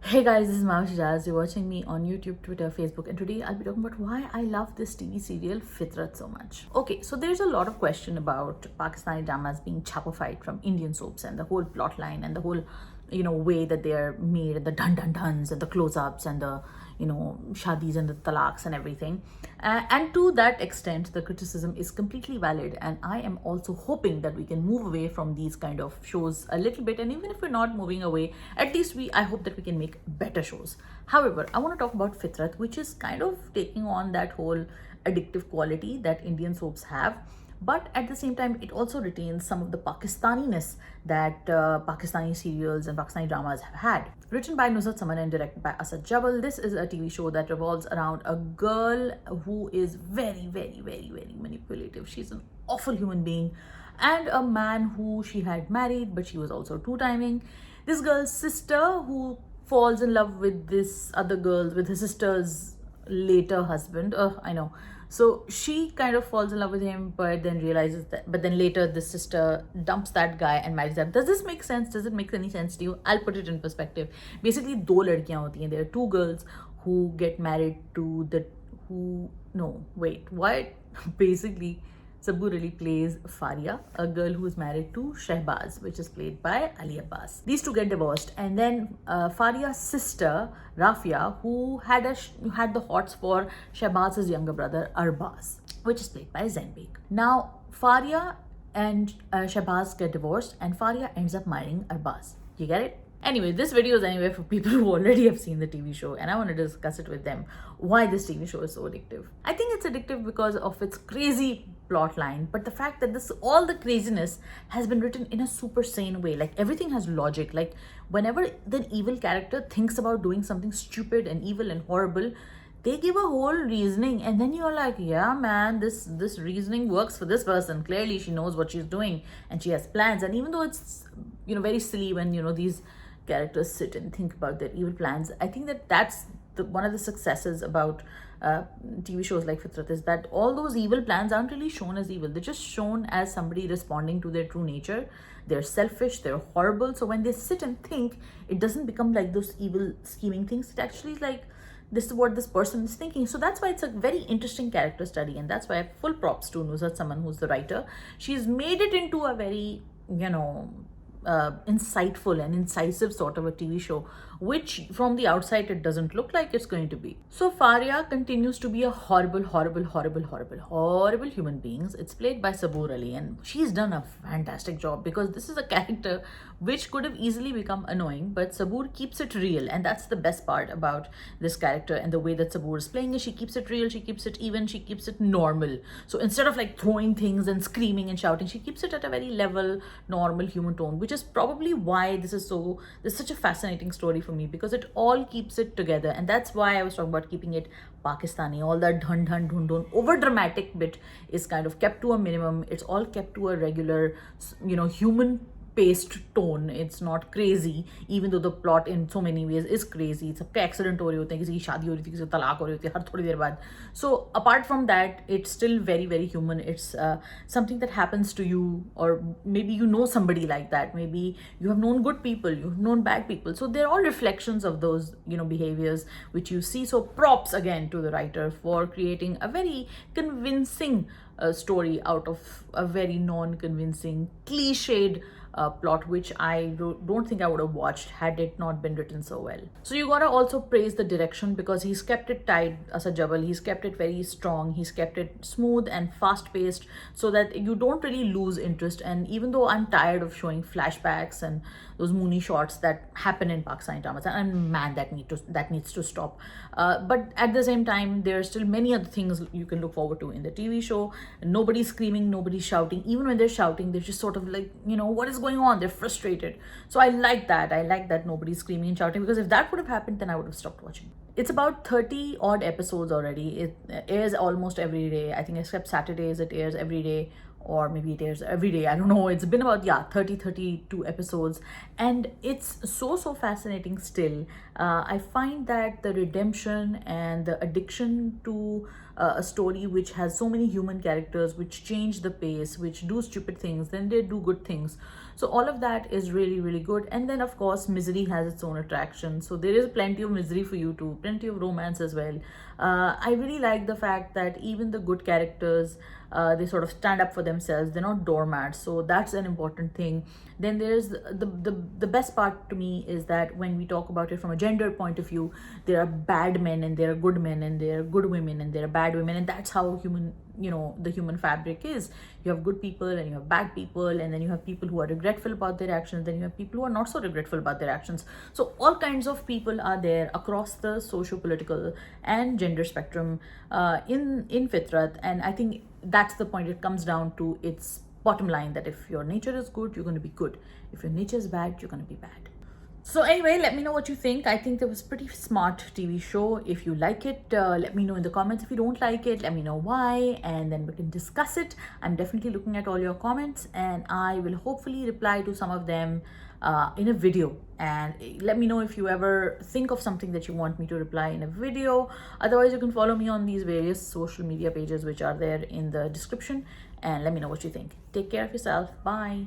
Hey guys, this is Mahwash Ajaz. You're watching me on YouTube, Twitter, Facebook, and today I'll be talking about why I love this TV serial Fitrat so much. Okay, so there's a lot of question about Pakistani dramas being chapified from Indian soaps and the whole plot line and the whole, way that they are made and the dun-dun-duns and the close-ups and the, shadis and the talaks and everything. And to that extent, the criticism is completely valid. And I am also hoping that we can move away from these kind of shows a little bit. And even if we're not moving away, at least I hope that we can make better shows. However, I want to talk about Fitrat, which is kind of taking on that whole addictive quality that Indian soaps have, but at the same time it also retains some of the Pakistaniness that Pakistani serials and Pakistani dramas have had. Written by Nusrat Saman and directed by Asad Jabal, this is a TV show that revolves around a girl who is very, very, very, very manipulative. She's an awful human being, and a man who she had married, but she was also two-timing. This girl's sister who falls in love with this other girl, with her sister's later husband. I know. So she kind of falls in love with him, but then realizes that, but then later the sister dumps that guy and marries them. Does this make sense? Does it make any sense to you? I'll put it in perspective. Basically, दो लड़कियां होती हैं. There are two girls who get married to what? Basically, Sabur Ali plays Faria, a girl who is married to Shehbaz, which is played by Ali Abbas. These two get divorced, and then Faria's sister Rafia, who had the hots for Shehbaz's younger brother Arbaz, which is played by Zenbek. Now Faria and Shehbaz get divorced, and Faria ends up marrying Arbaz. You get it? Anyway, this video is anyway for people who already have seen the TV show, and I want to discuss it with them why this TV show is so addictive. I think it's addictive because of its crazy plot line, but the fact that all the craziness has been written in a super sane way. Like everything has logic. Like whenever the evil character thinks about doing something stupid and evil and horrible, they give a whole reasoning, and then you're like, yeah man, this reasoning works for this person. Clearly she knows what she's doing and she has plans. And even though it's very silly when these characters sit and think about their evil plans, I think that's one of the successes about TV shows like Fitrat, is that all those evil plans aren't really shown as evil. They're just shown as somebody responding to their true nature. They're selfish, they're horrible. So when they sit and think, it doesn't become like those evil scheming things. It actually is like, this is what this person is thinking. So that's why it's a very interesting character study, and that's why I have full props to Nusrat Saman, who's the writer. She's made it into a very insightful and incisive sort of a TV show, which from the outside it doesn't look like it's going to be. So Faria continues to be a horrible human being. It's played by Sabur Ali, and she's done a fantastic job because this is a character which could have easily become annoying, but Sabur keeps it real, and that's the best part about this character. And the way that Sabur is playing it, she keeps it real, she keeps it even, she keeps it normal. So instead of like throwing things and screaming and shouting, she keeps it at a very level, normal human tone, which is probably why this is such a fascinating story for me, because it all keeps it together. And that's why I was talking about keeping it Pakistani. All that dhun dhun dhun dhun over dramatic bit is kind of kept to a minimum. It's all kept to a regular human paced tone. It's not crazy, even though the plot in so many ways is crazy. सबके accident हो रहे होते हैं, किसी की शादी हो रही थी, किसी को तलाक हो रही होती है हर थोड़ी देर बाद. So apart from that, it's still very, very human. It's something that happens to you, or maybe you know somebody like that. Maybe you have known good people, you have known bad people. So they're all reflections of those behaviors which you see. So props again to the writer for creating a very convincing story out of a very non-convincing, cliched plot, which I don't think I would have watched had it not been written so well. So you gotta also praise the direction, because he's kept it tight, Asad Jabal. He's kept it very strong. He's kept it smooth and fast-paced so that you don't really lose interest. And even though I'm tired of showing flashbacks and those moony shots that happen in Pakistani dramas, and man, that needs to stop. But at the same time, there are still many other things you can look forward to in the TV show. Nobody's screaming, nobody's shouting. Even when they're shouting, they're just sort of like, what is going on? They're frustrated. So I like that. I like that nobody's screaming and shouting, because if that would have happened, then I would have stopped watching. It's about 30 odd episodes already. It airs almost every day. I think except Saturdays, it airs every day, or maybe it airs every day. I don't know. It's been about 32 episodes, and it's so fascinating still. I find that the redemption and the addiction to a story which has so many human characters, which change the pace, which do stupid things, then they do good things. So all of that is really, really good. And then of course misery has its own attraction, so there is plenty of misery for you too, plenty of romance as well. I really like the fact that even the good characters, they sort of stand up for themselves, they're not doormats, so that's an important thing. Then there's the best part to me is that when we talk about it from a gender point of view, there are bad men and there are good men, and there are good women and there are bad women, and that's how human, the human fabric is. You have good people and you have bad people, and then you have people who are regretful about their actions, then you have people who are not so regretful about their actions. So all kinds of people are there across the socio-political and gender spectrum, in Fitrat. And I think that's the point. It comes down to its bottom line, that if your nature is good, you're going to be good. If your nature is bad, you're going to be bad. So anyway, let me know what you think. I think it was pretty smart TV show. If you like it, let me know in the comments. If you don't like it, let me know why, and then we can discuss it. I'm definitely looking at all your comments, and I will hopefully reply to some of them in a video. And let me know if you ever think of something that you want me to reply in a video. Otherwise, you can follow me on these various social media pages which are there in the description, and let me know what you think. Take care of yourself. Bye.